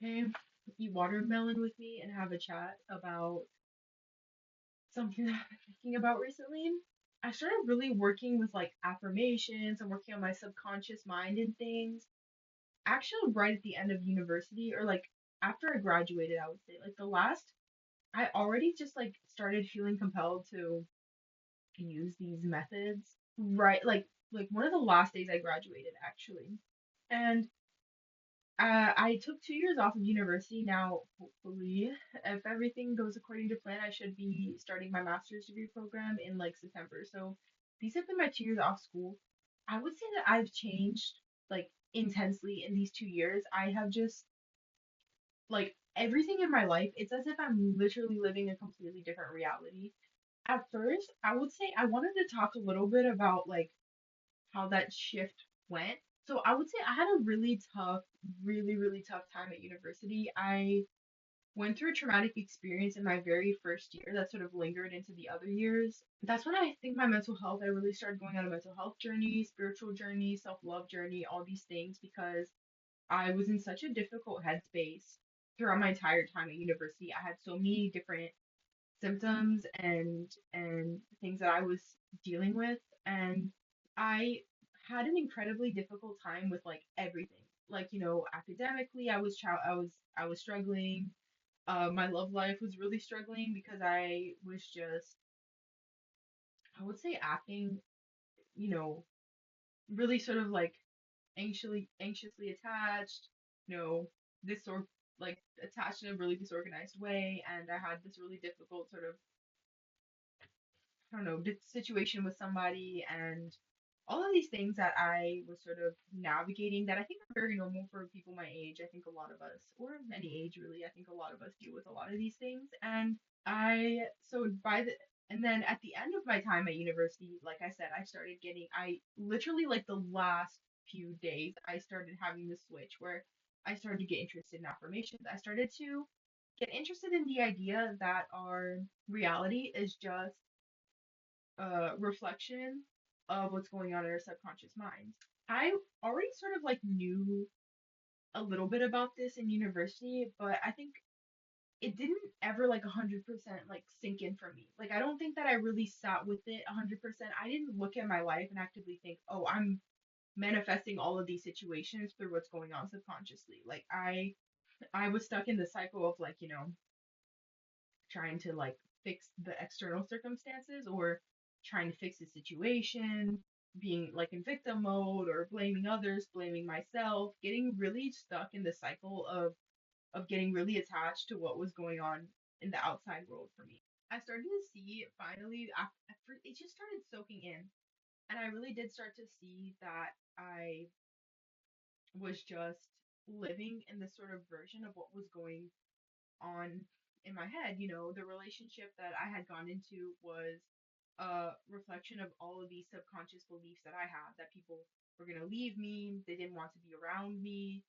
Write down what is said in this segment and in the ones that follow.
Okay, eat watermelon with me and have a chat about something that I've been thinking about recently. I started really working with like affirmations and working on my subconscious mind and things. Actually, right at the end of university, or like after I graduated, I would say, like the last, I already just like started feeling compelled to use these methods. Right, like one of the last days I graduated, actually. And I took 2 years off of university. Now, hopefully, if everything goes according to plan, I should be starting my master's degree program in like September. So these have been my 2 years off school. I would say that I've changed like intensely in these 2 years. I have just like everything in my life, it's as if I'm literally living a completely different reality. At first, I would say I wanted to talk a little bit about like how that shift went. So I would say I had a really tough, really tough time at university. I went through a traumatic experience in my very first year that sort of lingered into the other years. That's when I think my mental health, I really started going on a mental health journey, spiritual journey, self-love journey, all these things because I was in such a difficult headspace throughout my entire time at university. I had so many different symptoms and things that I was dealing with, and I had an incredibly difficult time with like everything. Like, academically, I was struggling. My love life was really struggling because I was just, I would say, acting, you know, really sort of like anxiously attached, you know, this sort like attached in a really disorganized way, and I had this really difficult sort of, I don't know, situation with somebody, and all of these things that I was sort of navigating that I think are very normal for people my age. I think a lot of us, or any age really, I think a lot of us deal with a lot of these things. And so and then at the end of my time at university, like I said, I literally, like the last few days, I started having this switch where I started to get interested in affirmations. I started to get interested in the idea that our reality is just reflection of what's going on in our subconscious minds. I already sort of like knew a little bit about this in university, but I think it didn't ever like 100% like sink in for me. Like I don't think that I really sat with it 100%. I didn't look at my life and actively think, "Oh, I'm manifesting all of these situations through what's going on subconsciously." Like I was stuck in the cycle of like, trying to like fix the external circumstances or trying to fix the situation, being like in victim mode or blaming others, blaming myself, getting really stuck in the cycle of getting really attached to what was going on in the outside world for me. I started to see finally after it just started soaking in, and I really did start to see that I was just living in this sort of version of what was going on in my head. The relationship that I had gone into was a reflection of all of these subconscious beliefs that I had, that people were going to leave me, they didn't want to be around me,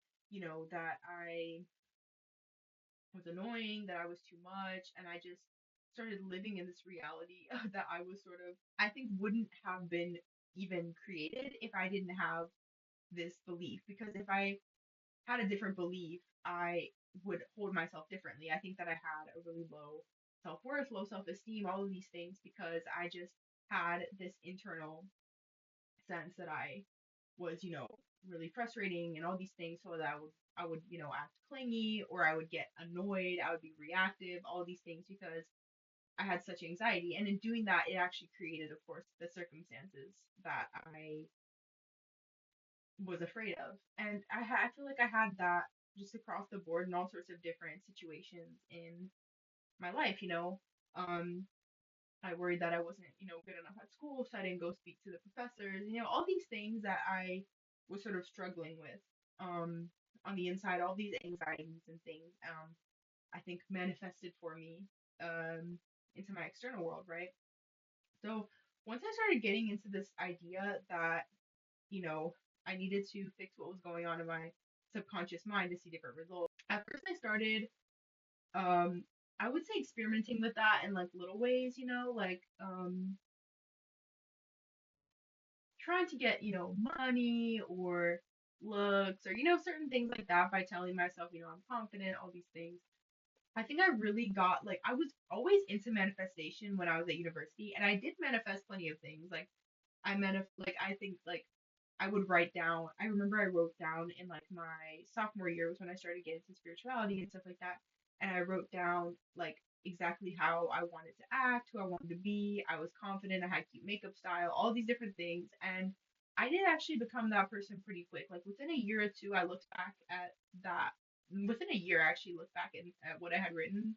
that I was annoying, that I was too much, and I just started living in this reality that I was sort of, I think, wouldn't have been even created if I didn't have this belief. Because if I had a different belief, I would hold myself differently. I think that I had a really low self worth, low self esteem, all of these things because I just had this internal sense that I was, really frustrating and all these things, so that I would, act clingy, or I would get annoyed, I would be reactive, all these things because I had such anxiety. And in doing that, it actually created, of course, the circumstances that I was afraid of. And I feel like I had that just across the board in all sorts of different situations in my life. Um, I worried that I wasn't, good enough at school, so I didn't go speak to the professors. All these things that I was sort of struggling with on the inside, all these anxieties and things, I think manifested for me into my external world, right? So once I started getting into this idea that, you know, I needed to fix what was going on in my subconscious mind to see different results. At first, I started, um, I would say experimenting with that in like little ways, like trying to get, money or looks or, certain things like that by telling myself, I'm confident, all these things. I think I really got like I was always into manifestation when I was at university, and I did manifest plenty of things. Like I think like I would write down. I remember I wrote down in like my sophomore year was when I started getting into spirituality and stuff like that, and I wrote down like exactly how I wanted to act, who I wanted to be. I was confident. I had cute makeup style, all these different things, and I did actually become that person pretty quick. Like within a year or two, I looked back at that. Within a year, I actually looked back at what I had written,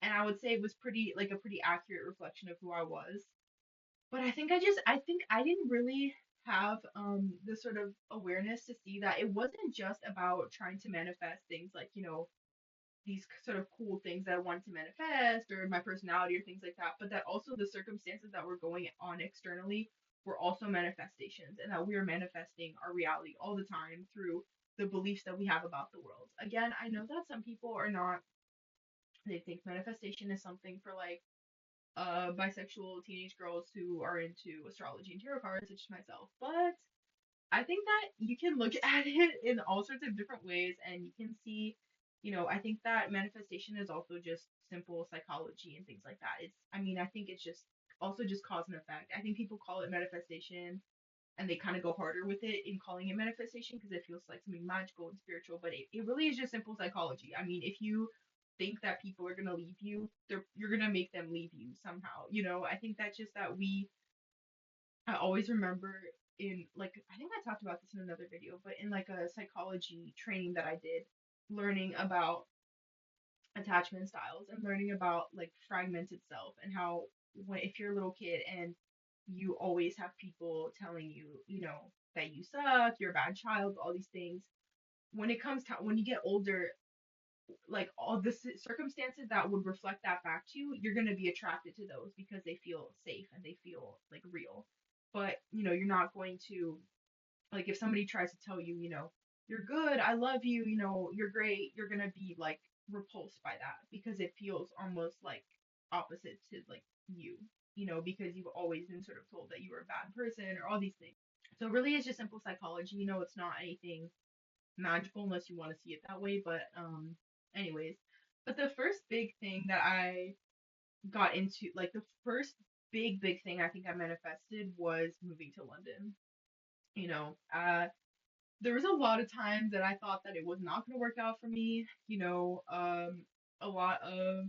and I would say it was a pretty accurate reflection of who I was. But I think I didn't really have the sort of awareness to see that it wasn't just about trying to manifest things like, these sort of cool things that I wanted to manifest or my personality or things like that, but that also the circumstances that were going on externally were also manifestations, and that we are manifesting our reality all the time through the beliefs that we have about the world. Again, I know that some people are not, they think manifestation is something for like bisexual teenage girls who are into astrology and tarot cards, such as myself. But I think that you can look at it in all sorts of different ways, and you can see, I think that manifestation is also just simple psychology and things like that. I mean, I think it's just also just cause and effect. I think people call it manifestation and they kind of go harder with it in calling it manifestation because it feels like something magical and spiritual, but it really is just simple psychology. I mean, if you think that people are gonna leave you, you're gonna make them leave you somehow. I think that's just that I always remember in like I think I talked about this in another video, but in like a psychology training that I did, learning about attachment styles and learning about like fragmented self and how when if you're a little kid and you always have people telling you, that you suck, you're a bad child, all these things. When it comes to when you get older, like all the circumstances that would reflect that back to you, you're going to be attracted to those because they feel safe and they feel like real. But, you're not going to like if somebody tries to tell you, you're good, I love you, you're great, you're going to be like repulsed by that because it feels almost like opposite to like you, because you've always been sort of told that you were a bad person or all these things. So really it's just simple psychology, it's not anything magical unless you want to see it that way. But anyways, but the first big thing that I got into, like the first big thing I think I manifested was moving to London. You know, uh, there was a lot of times that I thought that it was not going to work out for me. A lot of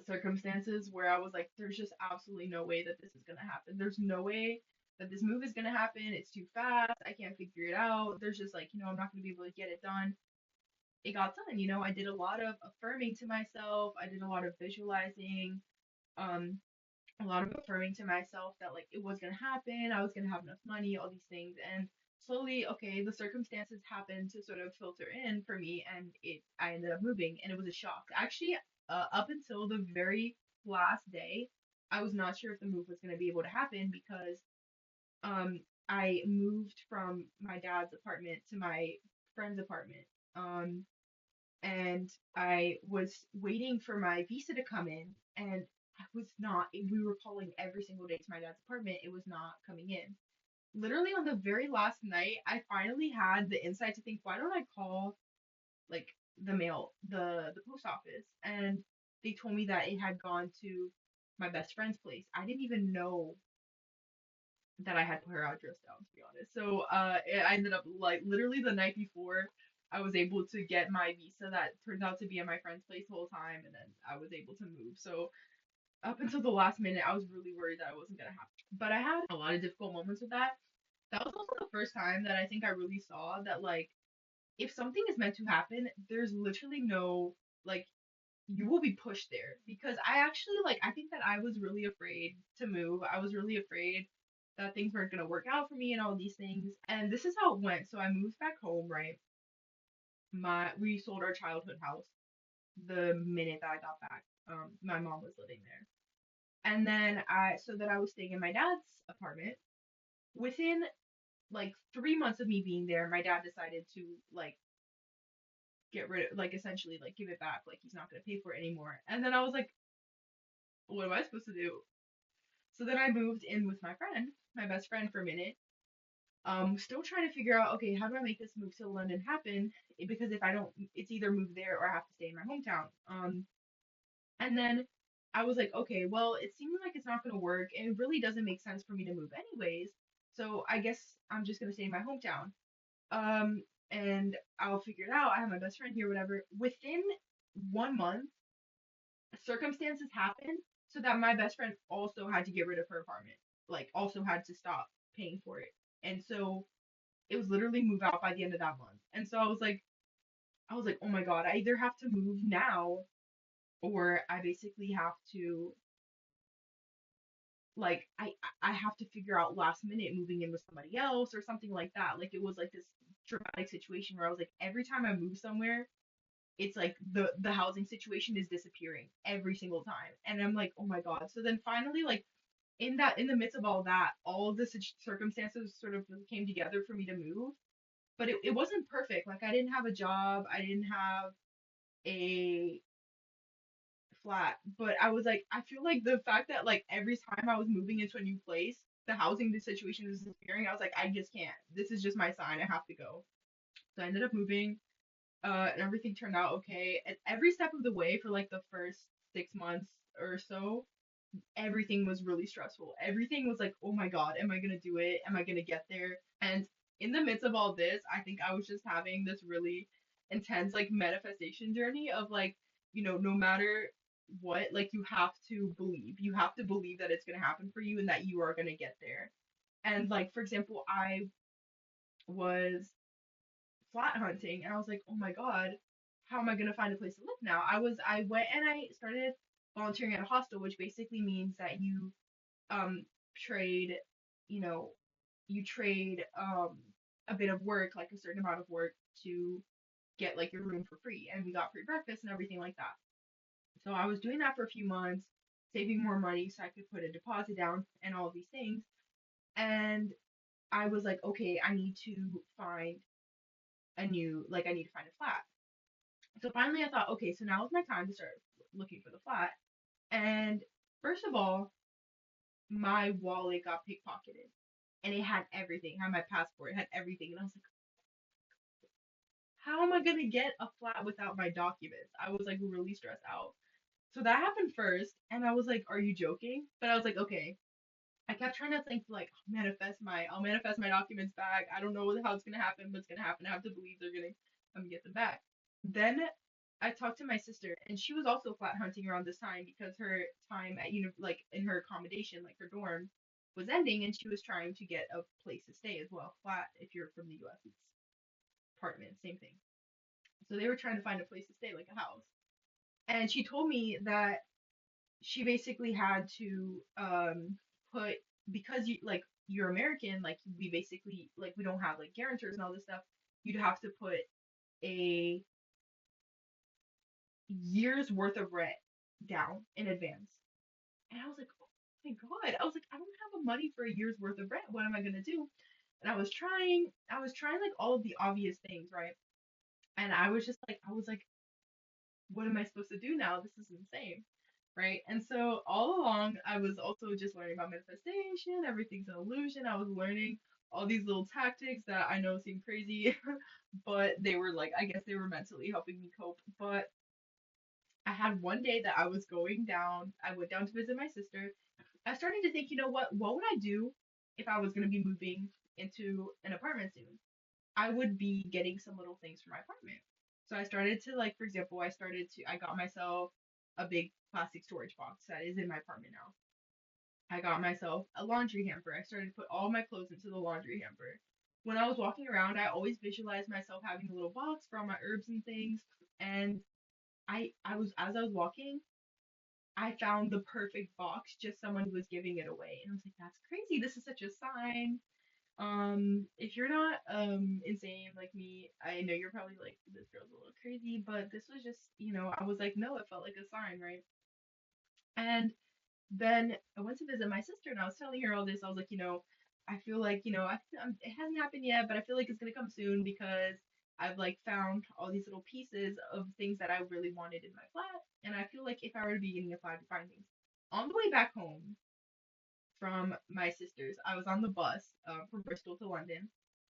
circumstances where I was like, there's just absolutely no way that this is going to happen. There's no way that this move is going to happen. It's too fast. I can't figure it out. There's just like, I'm not going to be able to get it done. It got done. I did a lot of affirming to myself. I did a lot of visualizing, um, a lot of affirming to myself that like it was gonna happen. I was gonna have enough money, all these things, and slowly, okay, the circumstances happened to sort of filter in for me, and I ended up moving, and it was a shock. Actually, up until the very last day, I was not sure if the move was gonna be able to happen because um I moved from my dad's apartment to my friend's apartment. Um, and I was waiting for my visa to come in, and I was not. We were calling every single day to my dad's apartment. It was not coming in. Literally on the very last night, I finally had the insight to think, why don't I call like the post office? And they told me that it had gone to my best friend's place. I didn't even know that I had put her address down, to be honest. So I ended up like literally the night before I was able to get my visa that turned out to be at my friend's place the whole time, and then I was able to move. So up until the last minute, I was really worried that it wasn't gonna happen. But I had a lot of difficult moments with that. That was also the first time that I think I really saw that like if something is meant to happen, there's literally no like you will be pushed there because I actually like I think that I was really afraid to move. I was really afraid that things weren't gonna work out for me and all these things. And this is how it went. So I moved back home, right? We sold our childhood house the minute that I got back. My mom was living there. And then I was staying in my dad's apartment. Within like 3 months of me being there, my dad decided to like get rid of like essentially like give it back, like he's not gonna pay for it anymore. And then I was like, what am I supposed to do? So then I moved in with my friend, my best friend for a minute, Still trying to figure out, okay, how do I make this move to London happen? Because if I don't, it's either move there or I have to stay in my hometown. And then I was like, okay, well, it seems like it's not going to work, and it really doesn't make sense for me to move anyways. So I guess I'm just going to stay in my hometown. Um, and I'll figure it out. I have my best friend here, whatever. Within 1 month, circumstances happened so that my best friend also had to get rid of her apartment, like, also had to stop paying for it. And so it was literally move out by the end of that month. And so I was like, oh my God, I either have to move now or I basically have to like I have to figure out last minute moving in with somebody else or something like that. Like it was like this dramatic situation where I was like every time I move somewhere, it's like the housing situation is disappearing every single time. And I'm like, "Oh my God." So then finally like in the midst of all that, all of the circumstances sort of came together for me to move. But it wasn't perfect. Like I didn't have a job, I didn't have a flat. But I was like, I feel like the fact that like every time I was moving into a new place, the housing the situation was disappearing. I was like, I just can't. This is just my sign. I have to go. So I ended up moving. And everything turned out okay. And every step of the way for like the first 6 months or so, everything was really stressful. Everything was like, oh my God, am I gonna do it? Am I gonna get there? And in the midst of all this, I think I was just having this really intense like manifestation journey of like, no matter what, like you have to believe. You have to believe that it's gonna happen for you and that you are gonna get there. And like for example, I was flat hunting and I was like, oh my God, how am I gonna find a place to live now? I went and I started volunteering at a hostel, which basically means that you um trade, you know, you trade a bit of work, like a certain amount of work to get like your room for free. And we got free breakfast and everything like that. So I was doing that for a few months, saving more money so I could put a deposit down and all of these things. And I was like, okay, I need to find I need to find a flat. So finally I thought, okay, so now is my time to start looking for the flat. And first of all, my wallet got pickpocketed and it had everything. It had my passport, it had everything. And I was like, how am I gonna get a flat without my documents? I was like really stressed out. So that happened first, and I was like, are you joking? But I was like, okay. I kept trying to think like I'll manifest my documents back. I don't know how it's gonna happen, but it's gonna happen. I have to believe they're gonna come get them back. Then I talked to my sister, and she was also flat hunting around this time because her time at like in her accommodation, like her dorm, was ending, and she was trying to get a place to stay as well. Flat, if you're from the U.S., it's apartment, same thing. So they were trying to find a place to stay, like a house. And she told me that she basically had to put because you're American, like we basically like we don't have like guarantors and all this stuff. You'd have to put a year's worth of rent down in advance. And I was like, oh my God. I was like, I don't have the money for a year's worth of rent. What am I gonna do? And I was trying like all of the obvious things, right? And I was like, what am I supposed to do now? This is insane, right? And so all along, I was also just learning about manifestation. Everything's an illusion. I was learning all these little tactics that I know seem crazy, but they were like, I guess they were mentally helping me cope. But I had one day that I was going down. I went down to visit my sister. I started to think, you know what? What would I do if I was going to be moving into an apartment soon? I would be getting some little things for my apartment. So I started to like, for example, I got myself a big plastic storage box that is in my apartment now. I got myself a laundry hamper. I started to put all my clothes into the laundry hamper. When I was walking around, I always visualized myself having a little box for all my herbs and things. And I was as I was walking, I found the perfect box, just someone who was giving it away. And I was like, that's crazy. This is such a sign. If you're not insane like me, I know you're probably like, this girl's a little crazy, but this was just, I was like, no, it felt like a sign, right? And then I went to visit my sister and I was telling her all this. I was like, I feel like, it hasn't happened yet, but I feel like it's gonna come soon because I've like found all these little pieces of things that I really wanted in my flat. And I feel like if I were to be getting a flat, I'd find things. On the way back home, from my sisters. I was on the bus from Bristol to London,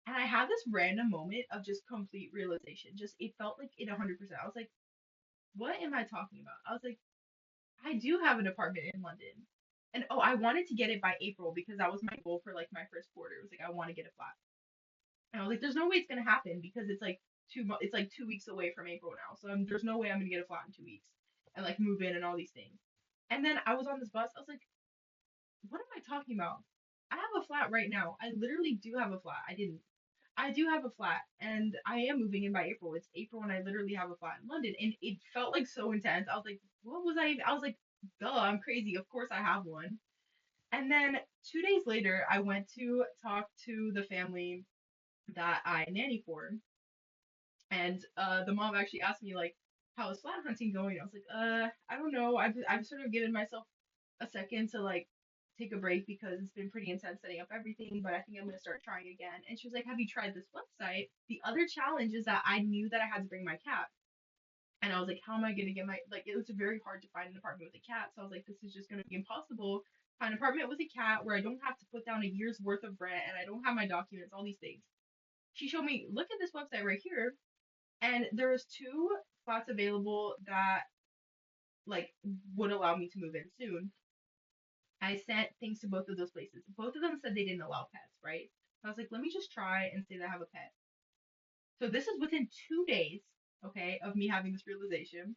and I had this random moment of just complete realization. Just it felt like it 100%. I was like, what am I talking about? I was like, I do have an apartment in London. And oh, I wanted to get it by April because that was my goal for like my first quarter. It was like I want to get a flat. And I was like, there's no way it's gonna happen because it's like it's like 2 weeks away from April now. So there's no way I'm gonna get a flat in 2 weeks and like move in and all these things. And then I was on this bus. I was like, what am I talking about? I have a flat right now. I literally do have a flat. I didn't. I do have a flat, and I am moving in by April. It's April, and I literally have a flat in London, and it felt like so intense. I was like, what was I? I was like, duh, I'm crazy. Of course I have one. And then 2 days later, I went to talk to the family that I nanny for, and the mom actually asked me like, how is flat hunting going? I was like, I don't know. I've sort of given myself a second to like take a break because it's been pretty intense setting up everything, but I think I'm gonna start trying again. And she was like, have you tried this website? The other challenge is that I knew that I had to bring my cat. And I was like, how am I gonna get my like it was very hard to find an apartment with a cat. So I was like, this is just gonna be impossible. Find an apartment with a cat where I don't have to put down a year's worth of rent and I don't have my documents, all these things. She showed me, look at this website right here, and there was two spots available that like would allow me to move in soon. I sent things to both of those places. Both of them said they didn't allow pets, right? I was like, let me just try and say that I have a pet. So this is within 2 days, okay, of me having this realization.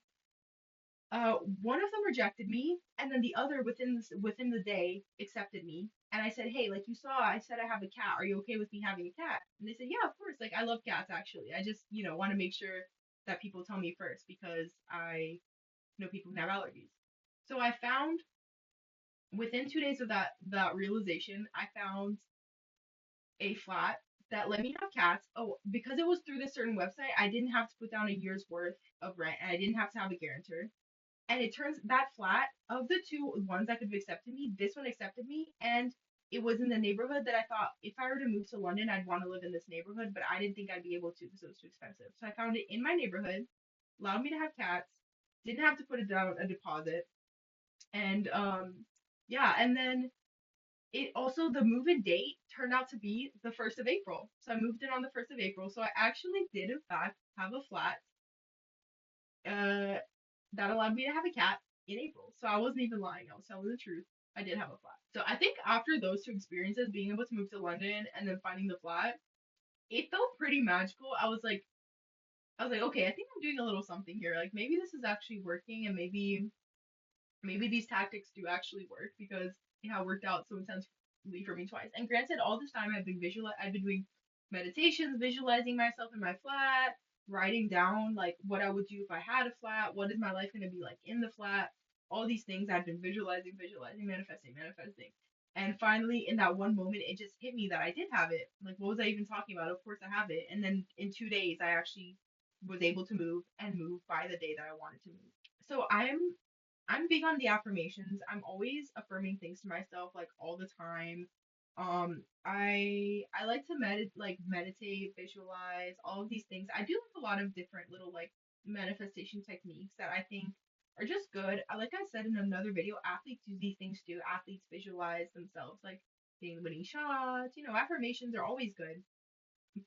One of them rejected me, and then the other within the day accepted me. And I said, hey, like you saw, I said I have a cat. Are you okay with me having a cat? And they said, yeah, of course. Like I love cats actually. I just want to make sure that people tell me first because I know people can have allergies. So I found within 2 days of that realization, I found a flat that let me have cats. Oh, because it was through this certain website, I didn't have to put down a year's worth of rent and I didn't have to have a guarantor. And it turns that flat of the two ones that could have accepted me, this one accepted me and it was in the neighborhood that I thought if I were to move to London, I'd want to live in this neighborhood, but I didn't think I'd be able to because it was too expensive. So I found it in my neighborhood, allowed me to have cats, didn't have to put it down a deposit, and yeah, and then it also the move-in date turned out to be the 1st of April. So I moved in on the 1st of April. So I actually did in fact have a flat uh that allowed me to have a cat in April. So I wasn't even lying. I was telling the truth. I did have a flat. So I think after those two experiences, being able to move to London and then finding the flat, it felt pretty magical. I was like, okay, I think I'm doing a little something here. Like maybe this is actually working and maybe these tactics do actually work because it had worked out so intensely for me twice. And granted, all this time I've been doing meditations, visualizing myself in my flat, writing down like what I would do if I had a flat, what is my life gonna be like in the flat, all these things I've been visualizing, manifesting. And finally, in that one moment, it just hit me that I did have it. Like, what was I even talking about? Of course, I have it. And then in 2 days, I actually was able to move and move by the day that I wanted to move. So I'm big on the affirmations. I'm always affirming things to myself like all the time. I like to meditate, visualize, all of these things. I do like a lot of different little like manifestation techniques that I think are just good. Like I said in another video, athletes use these things too. Athletes visualize themselves like getting winning shots. Affirmations are always good.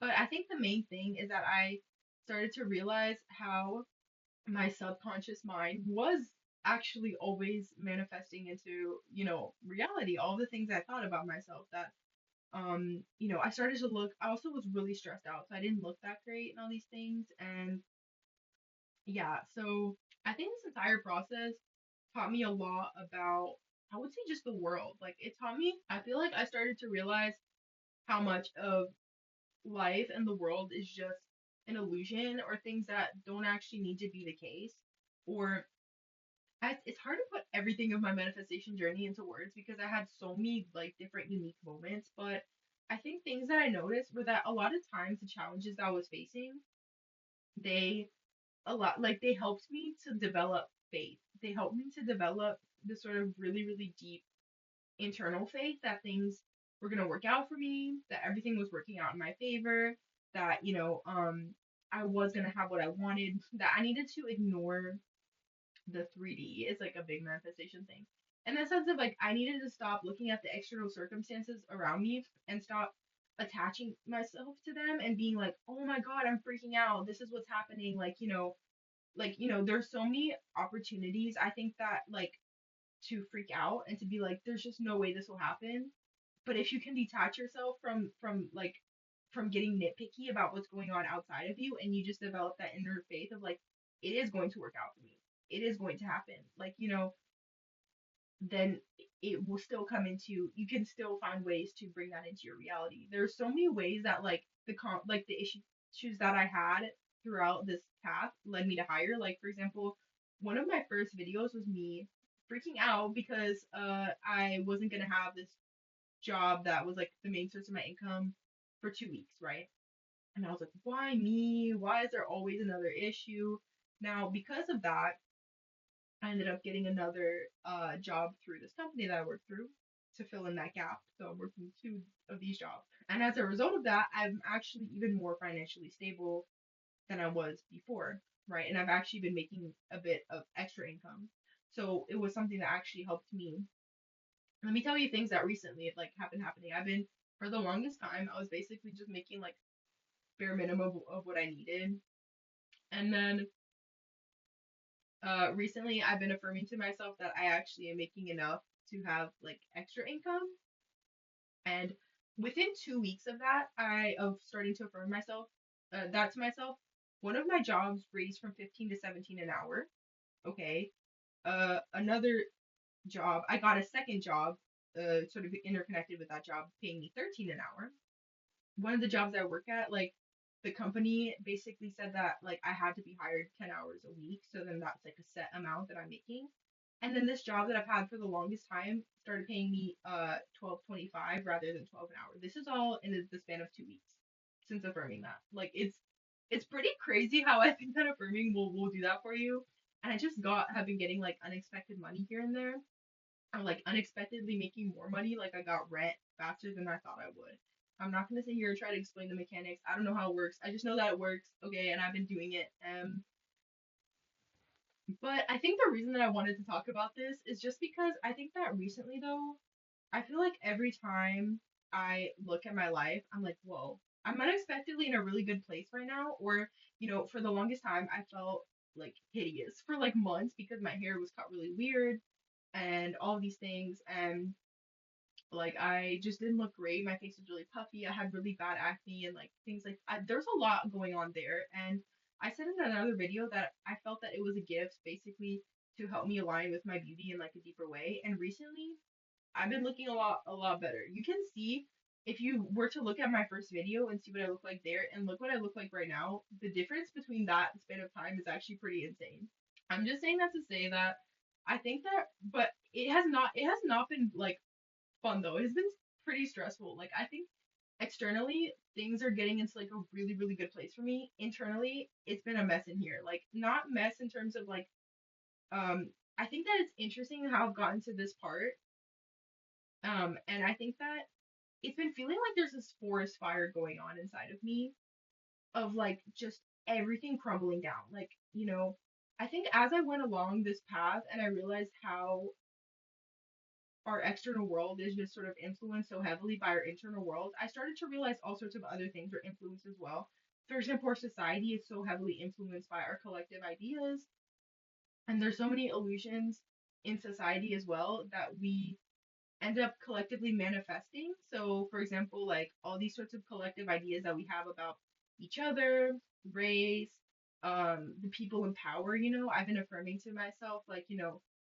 But I think the main thing is that I started to realize how my subconscious mind was actually always manifesting into reality, all the things I thought about myself that I started to look. I also was really stressed out, so I didn't look that great and all these things. And yeah, so I think this entire process taught me a lot about, I would say, just the world. Like it taught me, I feel like I started to realize how much of life and the world is just an illusion or things that don't actually need to be the case. Or it's hard to put everything of my manifestation journey into words because I had so many like different unique moments. But I think things that I noticed were that a lot of times the challenges that I was facing, they they helped me to develop faith. They helped me to develop this sort of really, really deep internal faith that things were gonna work out for me, that everything was working out in my favor, that I was gonna have what I wanted, that I needed to ignore the 3D is like a big manifestation thing. in the sense of like I needed to stop looking at the external circumstances around me and stop attaching myself to them and being like, oh my God, I'm freaking out. This is what's happening. There's so many opportunities. I think that like to freak out and to be like, there's just no way this will happen. But if you can detach yourself from getting nitpicky about what's going on outside of you and you just develop that inner faith of like, it is going to work out for me. It is going to happen. Then it will still come into you can still find ways to bring that into your reality. There's so many ways that the issues that I had throughout this path led me to hire. Like for example, one of my first videos was me freaking out because I wasn't gonna have this job that was like the main source of my income for 2 weeks, right? And I was like, why me? Why is there always another issue? Now, because of that, I ended up getting another job through this company that I work through to fill in that gap. So I'm working two of these jobs. And as a result of that, I'm actually even more financially stable than I was before, right? And I've actually been making a bit of extra income. So it was something that actually helped me. Let me tell you things that recently have been happening. I've been for the longest time I was basically just making like bare minimum of what I needed. And then recently I've been affirming to myself that I actually am making enough to have like extra income. And within 2 weeks of that, I of starting to affirm myself that to myself, one of my jobs raised from 15 to 17 an hour. Okay. Another job, I got a second job, sort of interconnected with that job, paying me 13 an hour. One of the jobs I work at, like the company basically said that like I had to be hired 10 hours a week, so then that's like a set amount that I'm making. And then this job that I've had for the longest time started paying me 12.25 rather than 12 an hour. This is all in the span of 2 weeks since affirming that. Like it's pretty crazy how I think that affirming will do that for you. And I just got have been getting like unexpected money here and there, or like unexpectedly making more money. Like I got rent faster than I thought I would. I'm not gonna sit here and try to explain the mechanics. I don't know how it works. I just know that it works. Okay, and I've been doing it. But I think the reason that I wanted to talk about this is just because I think that recently though, I feel like every time I look at my life, I'm like, whoa, I'm unexpectedly in a really good place right now. Or, for the longest time, I felt like hideous for like months because my hair was cut really weird and all these things. And like I just didn't look great. My face was really puffy. I had really bad acne and like things there's a lot going on there. And I said in another video that I felt that it was a gift basically to help me align with my beauty in like a deeper way. And recently I've been looking a lot better. You can see if you were to look at my first video and see what I look like there and look what I look like right now, the difference between that span of time is actually pretty insane. I'm just saying that to say that I think that, but it has not been like fun though. It has been pretty stressful. Like I think externally things are getting into like a really really good place for me. Internally, it's been a mess in here. Like not mess in terms of like I think that it's interesting how I've gotten to this part. And I think that it's been feeling like there's this forest fire going on inside of me of like just everything crumbling down. I think as I went along this path and I realized how our external world is just sort of influenced so heavily by our internal world, I started to realize all sorts of other things are influenced as well. For example, our society is so heavily influenced by our collective ideas, and there's so many illusions in society as well that we end up collectively manifesting. So, for example, like all these sorts of collective ideas that we have about each other, race, the people in power, I've been affirming to myself, like,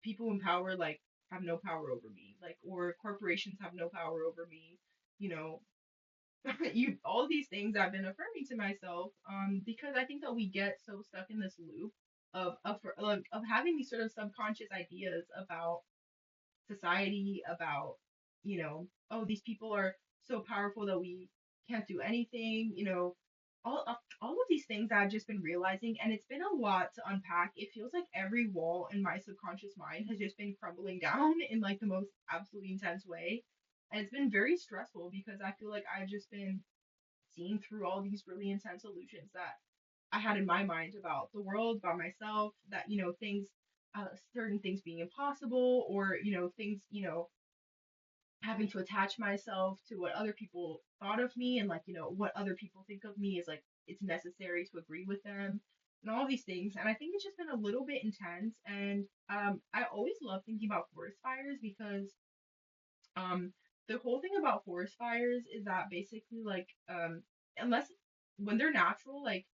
people in power, like, have no power over me, like, or corporations have no power over me, you know, all these things I've been affirming to myself, because I think that we get so stuck in this loop of having these sort of subconscious ideas about society, about, oh, these people are so powerful that we can't do anything, all of these things I've just been realizing, and it's been a lot to unpack. It feels like every wall in my subconscious mind has just been crumbling down in like the most absolutely intense way. And it's been very stressful because I feel like I've just been seeing through all these really intense illusions that I had in my mind about the world, about myself, that, things certain things being impossible, or things, having to attach myself to what other people thought of me, and like what other people think of me is like it's necessary to agree with them, and all these things. And I think it's just been a little bit intense. And I always love thinking about forest fires because um the whole thing about forest fires is that basically like unless when they're natural, like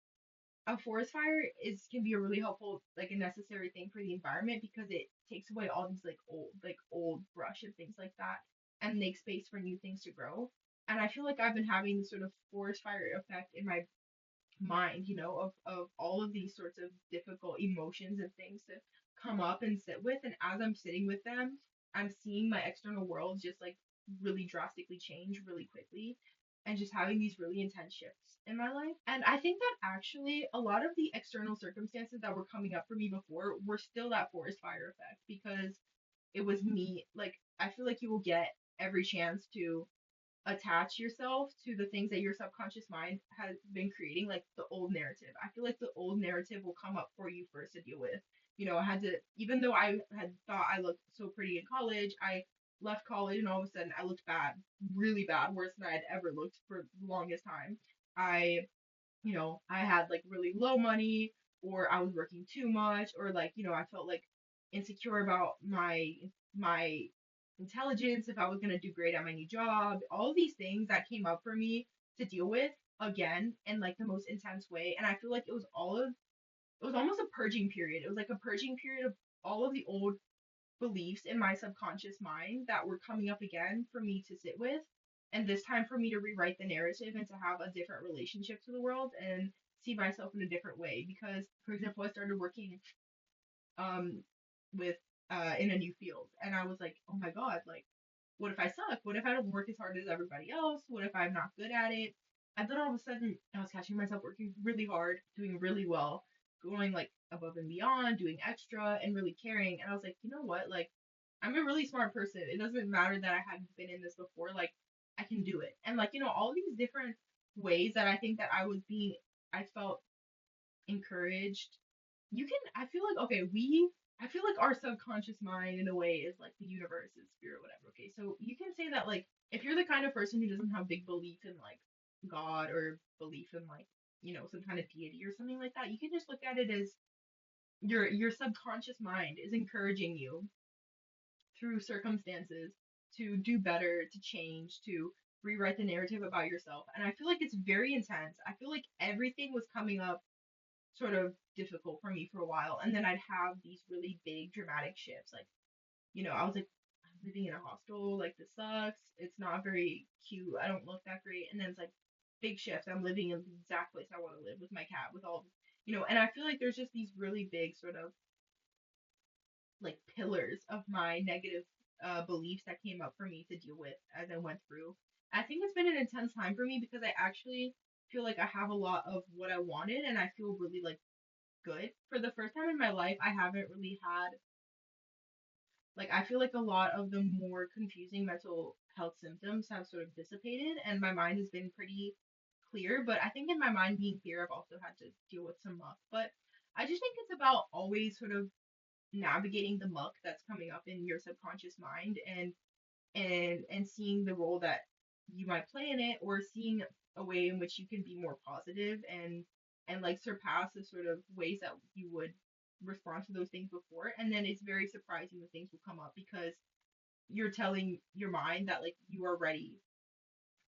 a forest fire is can be a really helpful, like a necessary thing for the environment, because it takes away all these like old brush and things like that, and makes space for new things to grow. And I feel like I've been having this sort of forest fire effect in my mind, of all of these sorts of difficult emotions and things to come up and sit with. And as I'm sitting with them, I'm seeing my external world just like really drastically change really quickly, and just having these really intense shifts in my life. And I think that actually a lot of the external circumstances that were coming up for me before were still that forest fire effect, because it was me. Like, I feel like you will get every chance to attach yourself to the things that your subconscious mind has been creating, like the old narrative. I feel like the old narrative will come up for you first to deal with. I had to, even though I had thought I looked so pretty in college, I left college and all of a sudden I looked bad, really bad, worse than I had ever looked for the longest time. I, I had like really low money, or I was working too much, or like, I felt like insecure about my intelligence, if I was gonna do great at my new job, all of these things that came up for me to deal with again in like the most intense way. And I feel like it was almost a purging period. It was like a purging period of all of the old beliefs in my subconscious mind that were coming up again for me to sit with. And this time for me to rewrite the narrative and to have a different relationship to the world and see myself in a different way. Because, for example, I started working um with in a new field, and I was like, oh my god, like what if I suck? What if I don't work as hard as everybody else? What if I'm not good at it? And then all of a sudden I was catching myself working really hard, doing really well, going like above and beyond, doing extra and really caring. And I was like, you know what, like I'm a really smart person. It doesn't matter that I hadn't been in this before, like I can do it. And like, all these different ways that I think that I felt encouraged. I feel like, okay, I feel like our subconscious mind in a way is like the universe is spirit, whatever. Okay, so you can say that, like, if you're the kind of person who doesn't have big belief in like God, or belief in like, some kind of deity or something like that, you can just look at it as your subconscious mind is encouraging you through circumstances to do better, to change, to rewrite the narrative about yourself. And I feel like it's very intense. I feel like everything was coming up sort of difficult for me for a while. And then I'd have these really big dramatic shifts. Like, I was like, I'm living in a hostel, like this sucks. It's not very cute. I don't look that great. And then it's like big shift. I'm living in the exact place I want to live with my cat, with all, and I feel like there's just these really big sort of like pillars of my negative beliefs that came up for me to deal with as I went through. I think it's been an intense time for me because I actually feel like I have a lot of what I wanted, and I feel really like good. For the first time in my life, I haven't really had, like, I feel like a lot of the more confusing mental health symptoms have sort of dissipated, and my mind has been pretty clear. But I think in my mind being clear, I've also had to deal with some muck. But I just think it's about always sort of navigating the muck that's coming up in your subconscious mind, and seeing the role that you might play in it, or seeing a way in which you can be more positive, and like surpass the sort of ways that you would respond to those things before. And then it's very surprising when things will come up, because you're telling your mind that like you are ready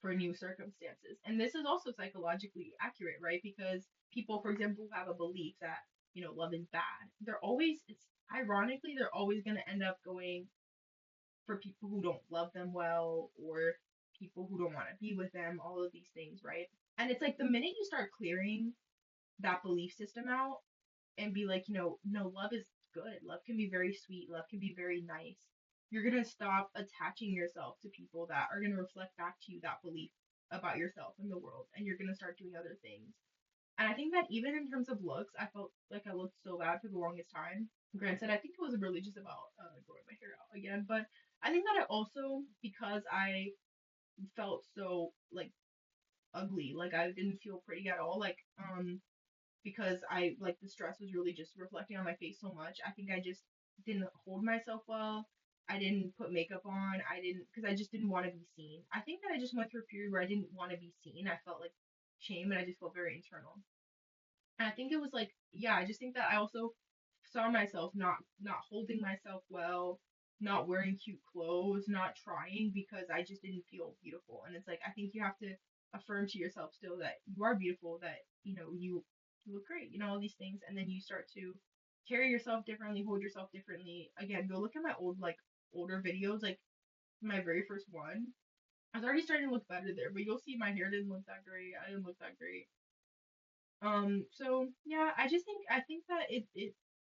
for new circumstances. And this is also psychologically accurate, right? Because people, for example, have a belief that, love is bad. It's ironically, they're always going to end up going for people who don't love them well, or people who don't want to be with them, all of these things, right? And it's like the minute you start clearing that belief system out, and be like, no, love is good. Love can be very sweet. Love can be very nice. You're going to stop attaching yourself to people that are going to reflect back to you that belief about yourself and the world. And you're going to start doing other things. And I think that even in terms of looks, I felt like I looked so bad for the longest time. Granted, I think it was really just about growing my hair out again. But I think that I also, because I felt so like ugly, like I didn't feel pretty at all, like because I like the stress was really just reflecting on my face so much. I think I just didn't hold myself well. I didn't put makeup on. I didn't, because I just didn't want to be seen. I think that I just went through a period where I didn't want to be seen. I felt like shame and I just felt very internal. And I think it was like, yeah, I just think that I also saw myself not holding myself well, not wearing cute clothes, not trying because I just didn't feel beautiful. And it's like I think you have to affirm to yourself still that you are beautiful, that you look great, all these things, and then you start to carry yourself differently, hold yourself differently. Again, go look at my older videos, like my very first one. I was already starting to look better there, but you'll see my hair didn't look that great. I didn't look that great. So yeah, I think that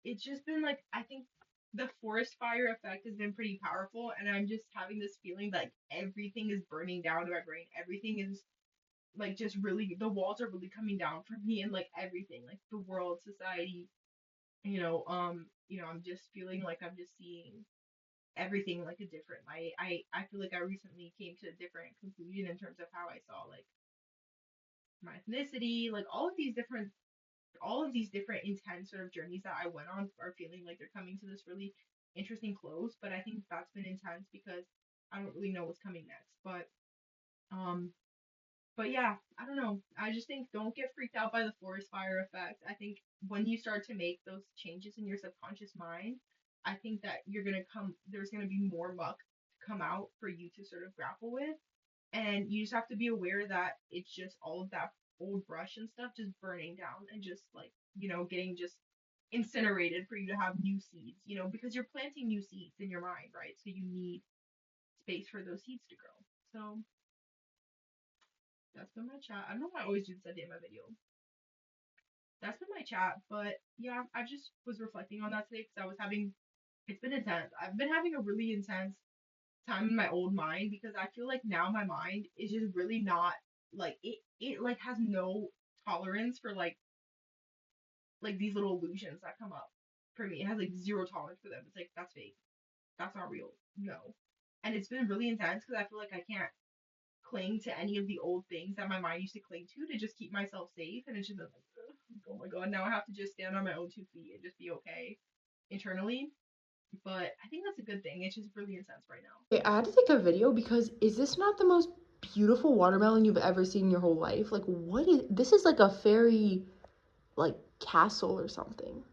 it's just been like, I think the forest fire effect has been pretty powerful, and I'm just having this feeling like everything is burning down to my brain. Everything is like just really, the walls are really coming down for me, and like everything, like the world, society, I'm just feeling like I'm just seeing everything like a different light. I feel like I recently came to a different conclusion in terms of how I saw like my ethnicity, like all of these different intense sort of journeys that I went on are feeling like they're coming to this really interesting close. But I think that's been intense because I don't really know what's coming next. Um but yeah, I don't know. I just think don't get freaked out by the forest fire effect. I think when you start to make those changes in your subconscious mind, I think that there's gonna be more muck to come out for you to sort of grapple with, and you just have to be aware that it's just all of that old brush and stuff just burning down and just like, getting just incinerated for you to have new seeds, because you're planting new seeds in your mind, right? So you need space for those seeds to grow. So that's been my chat. I don't know why I always do this at the end of my video. That's been my chat, but yeah, I just was reflecting on that today because it's been intense. I've been having a really intense time in my old mind because I feel like now my mind is just really not like it like has no tolerance for like these little illusions that come up for me. It has like zero tolerance for them. It's like that's fake. That's not real. No. And it's been really intense because I feel like I can't cling to any of the old things that my mind used to cling to just keep myself safe. And it's just been like, ugh, oh my god, now I have to just stand on my own 2 feet and just be okay internally. But I think that's a good thing. It's just really intense right now. Okay, I had to take a video because is this not the most beautiful watermelon you've ever seen in your whole life? Like, what is this? Is like a fairy, like, castle or something.